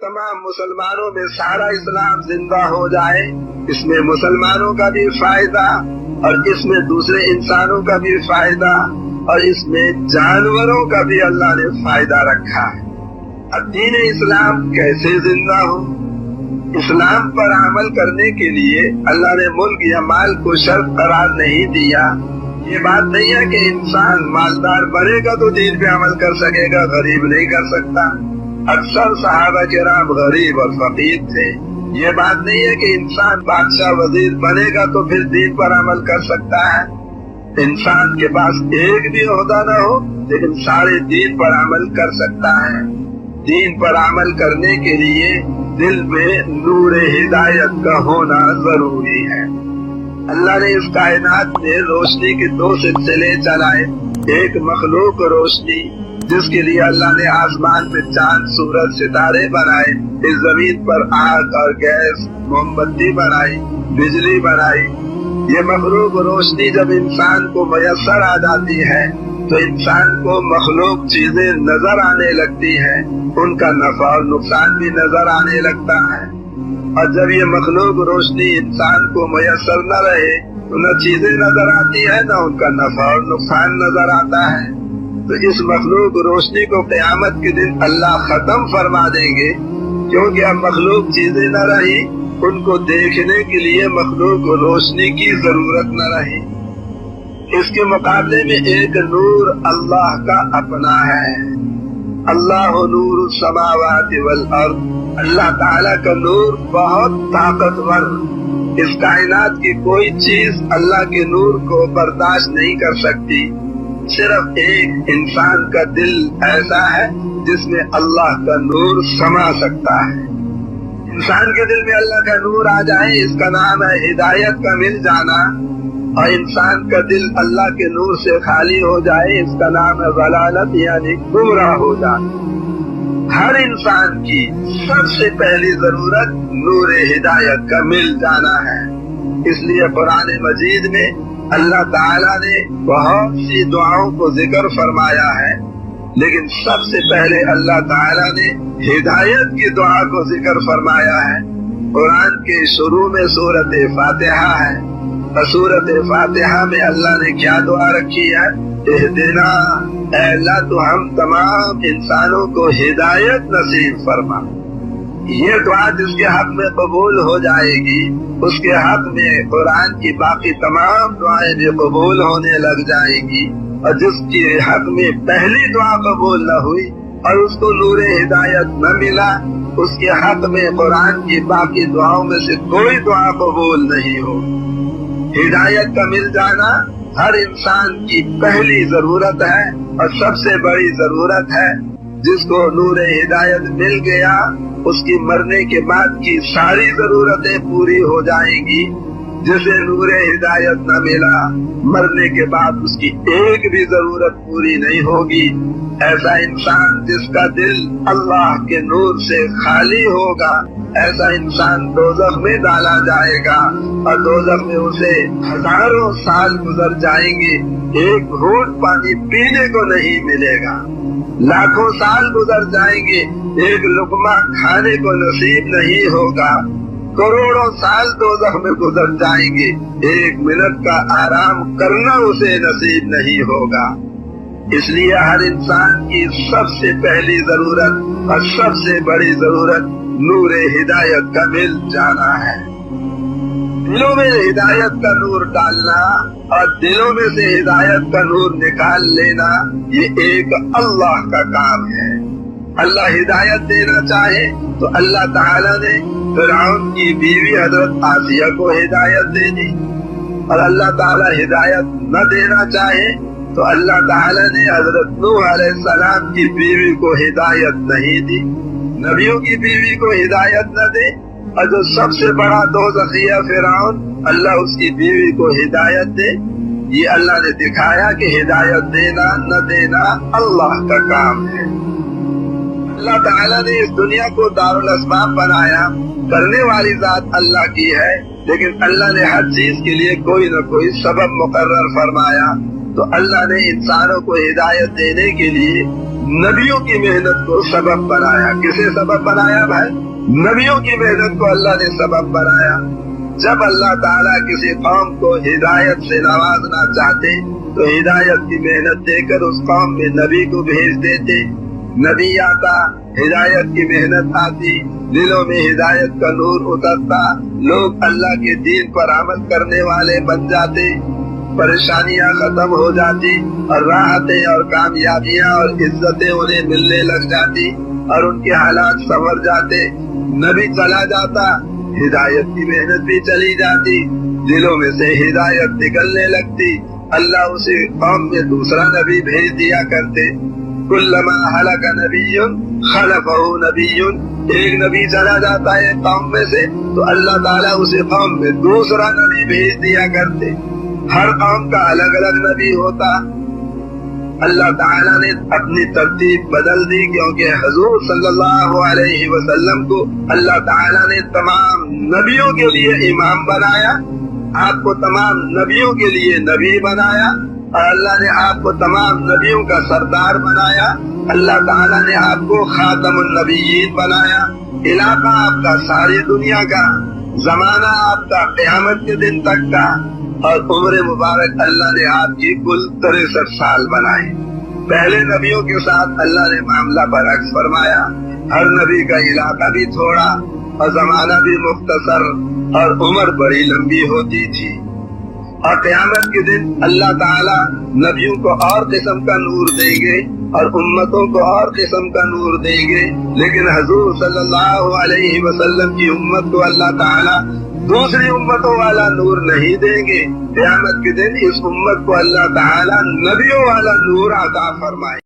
تمام مسلمانوں میں سارا اسلام زندہ ہو جائے، اس میں مسلمانوں کا بھی فائدہ اور اس میں دوسرے انسانوں کا بھی فائدہ اور اس میں جانوروں کا بھی اللہ نے فائدہ رکھا ہے۔ اب دین اسلام کیسے زندہ ہو؟ اسلام پر عمل کرنے کے لیے اللہ نے ملک یا مال کو شرط قرار نہیں دیا۔ یہ بات نہیں ہے کہ انسان مالدار بنے گا تو دین پہ عمل کر سکے گا، غریب نہیں کر سکتا۔ اکثر صحابہ کرام غریب اور فقیر تھے۔ یہ بات نہیں ہے کہ انسان بادشاہ وزیر بنے گا تو پھر دین پر عمل کر سکتا ہے۔ انسان کے پاس ایک بھی عہدہ نہ ہو لیکن سارے دین پر عمل کر سکتا ہے۔ دین پر عمل کرنے کے لیے دل میں نور ہدایت کا ہونا ضروری ہے۔ اللہ نے اس کائنات میں روشنی کے دو سلسلے چلائے، ایک مخلوق روشنی جس کے لیے اللہ نے آسمان میں چاند، سورج، ستارے بنائے، اس زمین پر آگ اور گیس، موم بتی بنائی، بجلی بنائی۔ یہ مخلوق روشنی جب انسان کو میسر آ جاتی ہے تو انسان کو مخلوق چیزیں نظر آنے لگتی ہیں، ان کا نفع اور نقصان بھی نظر آنے لگتا ہے۔ اور جب یہ مخلوق روشنی انسان کو میسر نہ رہے تو نہ چیزیں نظر آتی ہے، نہ ان کا نفع اور نقصان نظر آتا ہے۔ تو اس مخلوق روشنی کو قیامت کے دن اللہ ختم فرما دیں گے، کیونکہ اب مخلوق چیزیں نہ رہی، ان کو دیکھنے کے لیے مخلوق روشنی کی ضرورت نہ رہی۔ اس کے مقابلے میں ایک نور اللہ کا اپنا ہے۔ اللہ نور السماوات والارض، اللہ تعالیٰ کا نور بہت طاقتور، اس کائنات کی کوئی چیز اللہ کے نور کو برداشت نہیں کر سکتی۔ صرف ایک انسان کا دل ایسا ہے جس میں اللہ کا نور سما سکتا ہے۔ انسان کے دل میں اللہ کا نور آ جائے، اس کا نام ہے ہدایت کا مل جانا، اور انسان کا دل اللہ کے نور سے خالی ہو جائے، اس کا نام ہے ضلالت یعنی گمراہ ہو جانا۔ ہر انسان کی سب سے پہلی ضرورت نور ہدایت کا مل جانا ہے۔ اس لیے قرآن مجید میں اللہ تعالیٰ نے بہت سی دعاؤں کو ذکر فرمایا ہے، لیکن سب سے پہلے اللہ تعالیٰ نے ہدایت کی دعا کو ذکر فرمایا ہے۔ قرآن کے شروع میں سورۃ فاتحہ ہے، اور سورۃ فاتحہ میں اللہ نے کیا دعا رکھی ہے؟ اہدنا، اے اللہ تو ہم تمام انسانوں کو ہدایت نصیب فرما۔ یہ دعا جس کے حق میں قبول ہو جائے گی، اس کے حق میں قرآن کی باقی تمام دعائیں بھی قبول ہونے لگ جائے گی، اور جس کے حق میں پہلی دعا قبول نہ ہوئی اور اس کو نور ہدایت نہ ملا، اس کے حق میں قرآن کی باقی دعاؤں میں سے کوئی دعا قبول نہیں ہو۔ ہدایت کا مل جانا ہر انسان کی پہلی ضرورت ہے اور سب سے بڑی ضرورت ہے۔ جس کو نور ہدایت مل گیا، اس کی مرنے کے بعد کی ساری ضرورتیں پوری ہو جائیں گی۔ جسے نور ہدایت نہ ملا، مرنے کے بعد اس کی ایک بھی ضرورت پوری نہیں ہوگی۔ ایسا انسان جس کا دل اللہ کے نور سے خالی ہوگا، ایسا انسان دوزخ میں ڈالا جائے گا، اور دوزخ میں اسے ہزاروں سال گزر جائیں گے، ایک گھونٹ پانی پینے کو نہیں ملے گا۔ لاکھوں سال گزر جائیں گے، ایک لقمہ کھانے کو نصیب نہیں ہوگا۔ کروڑوں سال دوزخ میں گزر جائیں گے، ایک منٹ کا آرام کرنا اسے نصیب نہیں ہوگا۔ اس لیے ہر انسان کی سب سے پہلی ضرورت اور سب سے بڑی ضرورت نور ہدایت کا مل جانا ہے۔ دلوں میں ہدایت کا نور ڈالنا اور دلوں میں سے ہدایت کا نور نکال لینا، یہ ایک اللہ کا کام ہے۔ اللہ ہدایت دینا چاہے تو اللہ تعالیٰ نے فرعون کی بیوی حضرت آسیہ کو ہدایت دے دی، اور اللہ تعالیٰ ہدایت نہ دینا چاہے تو اللہ تعالیٰ نے حضرت نوح علیہ السلام کی بیوی کو ہدایت نہیں دی۔ نبیوں کی بیوی کو ہدایت نہ دے، اور جو سب سے بڑا دوزخیہ فرعون، اللہ اس کی بیوی کو ہدایت دے۔ یہ اللہ نے دکھایا کہ ہدایت دینا نہ دینا اللہ کا کام ہے۔ اللہ تعالیٰ نے اس دنیا کو دارالاسباب بنایا، کرنے والی ذات اللہ کی ہے، لیکن اللہ نے ہر چیز کے لیے کوئی نہ کوئی سبب مقرر فرمایا۔ تو اللہ نے انسانوں کو ہدایت دینے کے لیے نبیوں کی محنت کو سبب بنایا. کسے سبب بنایا بھائی؟ نبیوں کی محنت کو اللہ نے سبب بنایا. جب اللہ تعالیٰ کسی قوم کو ہدایت سے نوازنا چاہتے تو ہدایت کی محنت دے کر اس قوم میں نبی کو بھیج دیتے. نبی آتا، ہدایت کی محنت آتی، دلوں میں ہدایت کا نور اترتا، لوگ اللہ کے دین پر عمل کرنے والے بن جاتے، پریشانیاں ختم ہو جاتی اور راحتیں اور کامیابیاں اور عزتیں انہیں ملنے لگ جاتی اور ان کے حالات سنور جاتے. نبی چلا جاتا، ہدایت کی محنت بھی چلی جاتی، دلوں میں سے ہدایت نکلنے لگتی. اللہ اسے قوم میں دوسرا نبی بھیج دیا کرتے. کلما ہلک نبی خلفہ نبی. ایک نبی چلا جاتا ہے قوم میں سے تو اللہ تعالیٰ اسے قوم میں دوسرا نبی بھیج دیا کرتے. ہر قوم کا الگ الگ نبی ہوتا. اللہ تعالیٰ نے اپنی ترتیب بدل دی کیونکہ حضور صلی اللہ علیہ وسلم کو اللہ تعالیٰ نے تمام نبیوں کے لیے امام بنایا. آپ کو تمام نبیوں کے لیے نبی بنایا اور اللہ نے آپ کو تمام نبیوں کا سردار بنایا. اللہ تعالیٰ نے آپ کو خاتم النبیین بنایا. علاقہ آپ کا ساری دنیا کا، زمانہ آپ کا قیامت کے دن تک کا، اور عمر مبارک اللہ نے آپ کی کل 63 سال بنائے. پہلے نبیوں کے ساتھ اللہ نے معاملہ برعکس فرمایا. ہر نبی کا علاقہ بھی تھوڑا اور زمانہ بھی مختصر اور عمر بڑی لمبی ہوتی تھی. اور قیامت کے دن اللہ تعالیٰ نبیوں کو اور قسم کا نور دیں گے اور امتوں کو اور قسم کا نور دیں گے، لیکن حضور صلی اللہ علیہ وسلم کی امت کو اللہ تعالیٰ دوسری امتوں والا نور نہیں دیں گے. قیامت کے دن اس امت کو اللہ تعالیٰ نبیوں والا نور عطا فرمائے.